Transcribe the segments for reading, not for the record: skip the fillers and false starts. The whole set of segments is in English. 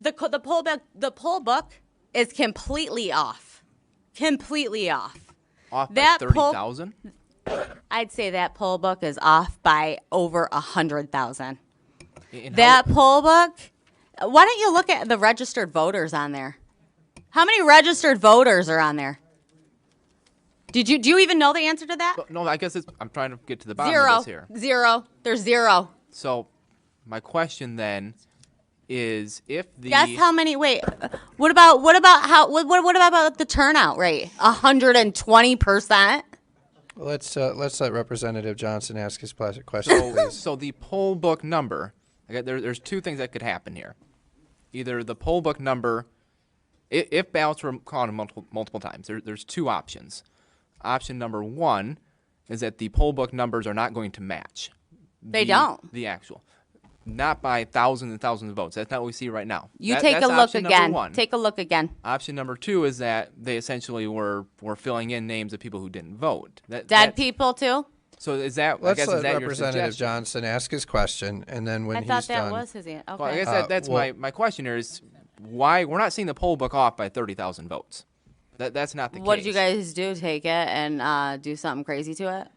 The poll book is completely off. Completely off. Off by That 30,000? I'd say that poll book is off by over 100,000. And That poll book. Why don't you look at the registered voters on there? How many registered voters are on there? Do you even know the answer to that? No, I guess I'm trying to get to the bottom of this here. Zero. There's zero. So, my question then is if the Guess how many? Wait. What about the turnout rate? 120%. Let's let Representative Johnson ask his question, please. So the poll book number, there's two things that could happen here. Either the poll book number, if ballots were counted multiple times, there's two options. Option number one is that the poll book numbers are not going to match. They don't. The actual. Not by thousands and thousands of votes. That's not what we see right now. Take a look again. Take a look again. Option number two is that they essentially were filling in names of people who didn't vote. Dead people too? So is that? Let's I guess, let is that Representative your suggestion? Johnson ask his question, and then when I he's thought that done, was his answer. Okay. Well, I guess that's my question here is why we're not seeing the poll book off by 30,000 votes. That's not the case. What did you guys do? Take it and do something crazy to it?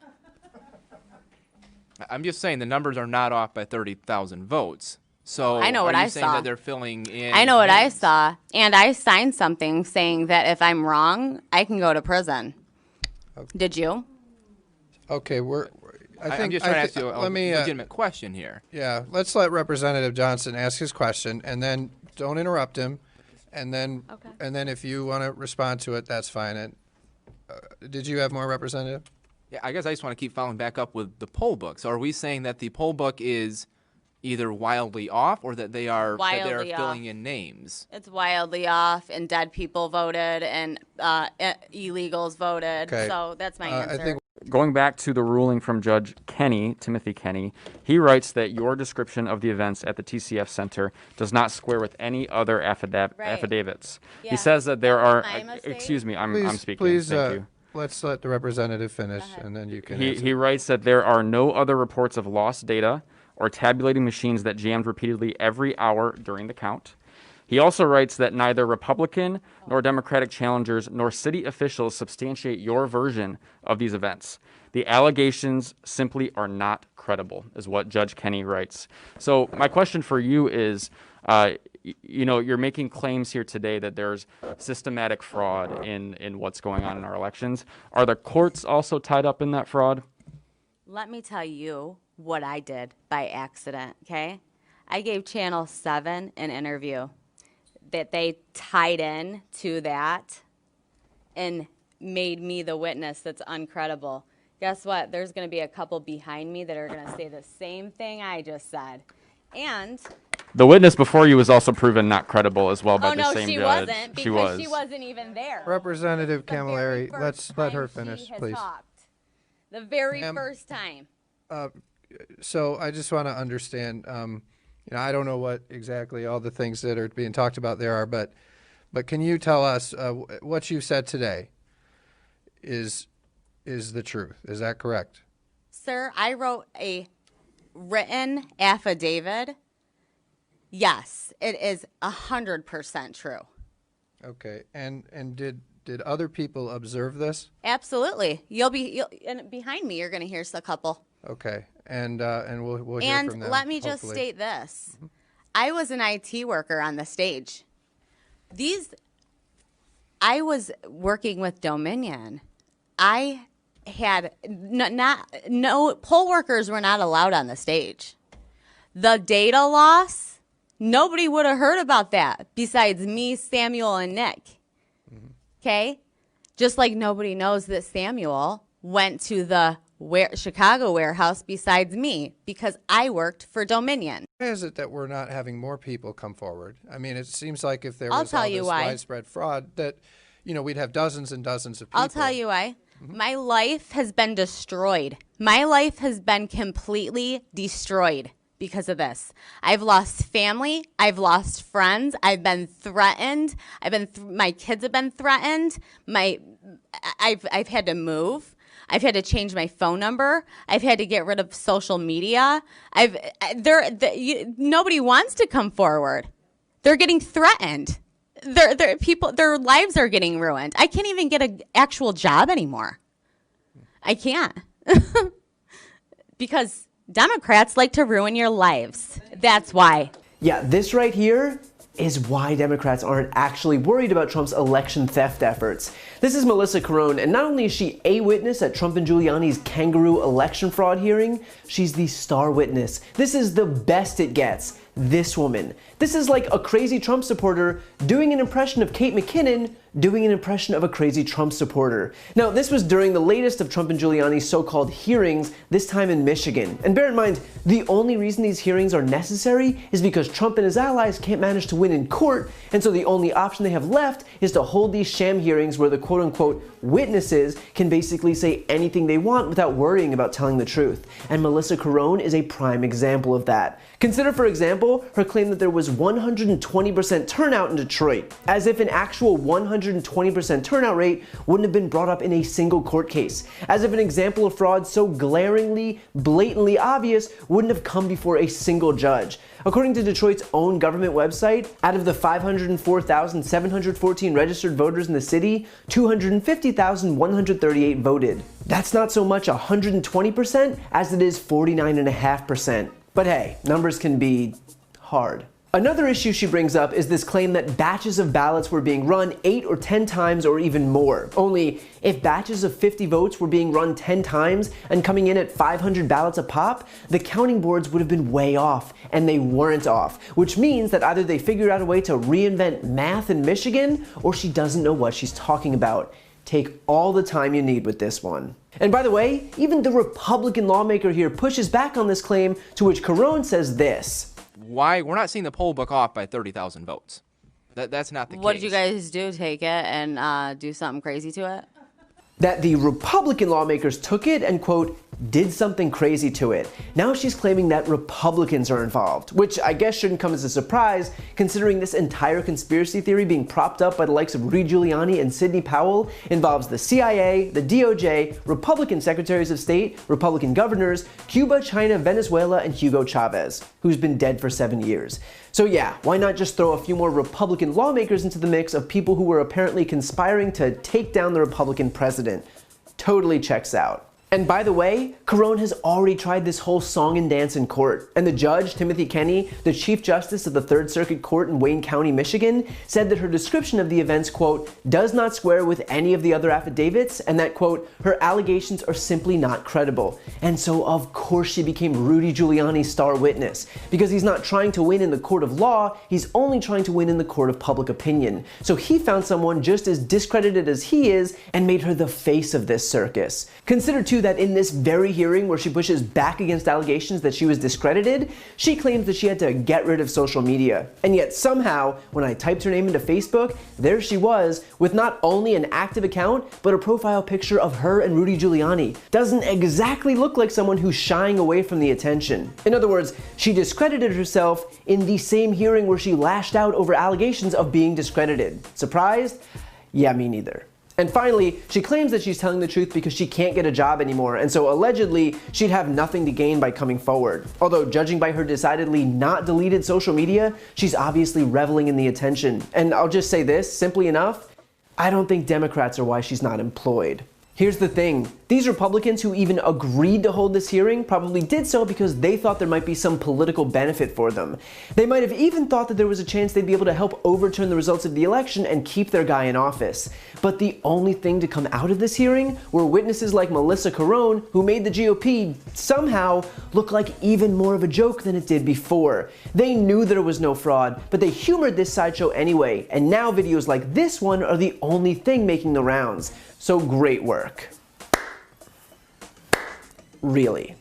I'm just saying the numbers are not off by 30,000 votes. So I know what I saying saw. that they're filling in? I know what I names? saw, and I signed something saying that if I'm wrong, I can go to prison. Okay. Did you? okay, I'm just trying to ask you a legitimate question here. Yeah, let's let Representative Johnson ask his question, and then don't interrupt him, and then if you want to respond to it, that's fine. And did you have more, Representative? Yeah, I guess I just want to keep following back up with the poll book. So are we saying that the poll book is either wildly off or that they are filling in names? It's wildly off, and dead people voted, and illegals voted. Okay. So that's my answer. I think Going back to the ruling from Judge Kenny, Timothy Kenny, he writes that your description of the events at the TCF Center does not square with any other affidavits. Yeah. He says that there are. my mistake? Excuse me, I'm speaking. Please, Thank you. let's let the representative finish, and then you can. answer. He writes that there are no other reports of lost data or tabulating machines that jammed repeatedly every hour during the count. He also writes that neither Republican nor Democratic challengers nor city officials substantiate your version of these events. The allegations simply are not credible, is what Judge Kenny writes. So my question for you is, you're making claims here today that there's systematic fraud in what's going on in our elections. Are the courts also tied up in that fraud? Let me tell you what I did by accident, okay? I gave Channel 7 an interview that they tied in to that and made me the witness that's uncredible. Guess what? There's going to be a couple behind me that are going to say the same thing I just said. And The witness before you was also proven not credible as well by oh the no, same she judge. wasn't, because She was. she wasn't even there. Representative The very Camilleri, first let her time finish, she has please. talked. The very Ma'am. first time. So I just want to understand. I don't know what exactly all the things that are being talked about there are, but can you tell us what you said today is the truth? Is that correct? Sir, I wrote a written affidavit. Yes, it is 100% true. Okay. And did other people observe this? Absolutely. And behind me, you're going to hear a couple. Okay. And we'll hear And from them. let me just hopefully. state this. I was an IT worker on the stage. I was working with Dominion. I had no poll workers were not allowed on the stage. The data loss, nobody would have heard about that besides me, Samuel, and Nick. Okay? Just like nobody knows that Samuel went to the Chicago warehouse besides me because I worked for Dominion. Why is it that we're not having more people come forward? I mean, it seems like if there I'll was tell all you this why. widespread fraud that, we'd have dozens and dozens of people. I'll tell you why. My life has been destroyed. My life has been completely destroyed because of this. I've lost family. I've lost friends. I've been threatened. My kids have been threatened. I've had to move. I've had to change my phone number. I've had to get rid of social media. Nobody wants to come forward. They're getting threatened. Their lives are getting ruined. I can't even get an actual job anymore. I can't. Because Democrats like to ruin your lives. That's why. Yeah, this right here is why Democrats aren't actually worried about Trump's election theft efforts. This is Melissa Carone, and not only is she a witness at Trump and Giuliani's kangaroo election fraud hearing, she's the star witness. This is the best it gets. This woman. This is like a crazy Trump supporter doing an impression of Kate McKinnon doing an impression of a crazy Trump supporter. Now, this was during the latest of Trump and Giuliani's so-called hearings, this time in Michigan. And bear in mind, the only reason these hearings are necessary is because Trump and his allies can't manage to win in court, and so the only option they have left is to hold these sham hearings where the quote-unquote witnesses can basically say anything they want without worrying about telling the truth. And Melissa Carone is a prime example of that. Consider, for example, her claim that there was 120% turnout in Detroit, as if an actual 120% turnout rate wouldn't have been brought up in a single court case, as if an example of fraud so glaringly, blatantly obvious wouldn't have come before a single judge. According to Detroit's own government website, out of the 504,714 registered voters in the city, 250,138 voted. That's not so much 120% as it is 49.5%. But hey, numbers can be hard. Another issue she brings up is this claim that batches of ballots were being run 8 or 10 times or even more. Only, if batches of 50 votes were being run 10 times and coming in at 500 ballots a pop, the counting boards would have been way off, and they weren't off, which means that either they figured out a way to reinvent math in Michigan, or she doesn't know what she's talking about. Take all the time you need with this one. And by the way, even the Republican lawmaker here pushes back on this claim, to which Carone says this. Why we're not seeing the poll book off by 30,000 votes. That's not the case. What did you guys do? Take it and do something crazy to it? That the Republican lawmakers took it and, quote, did something crazy to it. Now she's claiming that Republicans are involved, which I guess shouldn't come as a surprise, considering this entire conspiracy theory being propped up by the likes of Rudy Giuliani and Sidney Powell involves the CIA, the DOJ, Republican secretaries of state, Republican governors, Cuba, China, Venezuela, and Hugo Chavez, who's been dead for 7 years. So yeah, why not just throw a few more Republican lawmakers into the mix of people who were apparently conspiring to take down the Republican president? Totally checks out. And by the way, Carone has already tried this whole song and dance in court. And the judge, Timothy Kenny, the Chief Justice of the Third Circuit Court in Wayne County, Michigan, said that her description of the events, quote, does not square with any of the other affidavits, and that, quote, her allegations are simply not credible. And so, of course, she became Rudy Giuliani's star witness. Because he's not trying to win in the court of law, he's only trying to win in the court of public opinion. So he found someone just as discredited as he is and made her the face of this circus. Consider, too, that in this very hearing where she pushes back against allegations that she was discredited, she claims that she had to get rid of social media. And yet somehow, when I typed her name into Facebook, there she was, with not only an active account, but a profile picture of her and Rudy Giuliani. Doesn't exactly look like someone who's shying away from the attention. In other words, she discredited herself in the same hearing where she lashed out over allegations of being discredited. Surprised? Yeah, me neither. And finally, she claims that she's telling the truth because she can't get a job anymore, and so allegedly, she'd have nothing to gain by coming forward. Although, judging by her decidedly not deleted social media, she's obviously reveling in the attention. And I'll just say this, simply enough, I don't think Democrats are why she's not employed. Here's the thing, these Republicans who even agreed to hold this hearing probably did so because they thought there might be some political benefit for them. They might have even thought that there was a chance they'd be able to help overturn the results of the election and keep their guy in office. But the only thing to come out of this hearing were witnesses like Melissa Carone, who made the GOP somehow look like even more of a joke than it did before. They knew there was no fraud, but they humored this sideshow anyway, and now videos like this one are the only thing making the rounds. So great work. Really.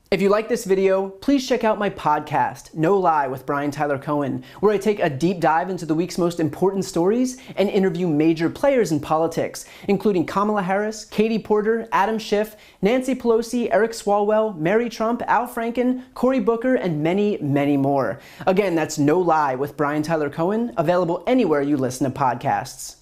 If you like this video, please check out my podcast, No Lie with Brian Tyler Cohen, where I take a deep dive into the week's most important stories and interview major players in politics, including Kamala Harris, Katie Porter, Adam Schiff, Nancy Pelosi, Eric Swalwell, Mary Trump, Al Franken, Cory Booker, and many, many more. Again, that's No Lie with Brian Tyler Cohen, available anywhere you listen to podcasts.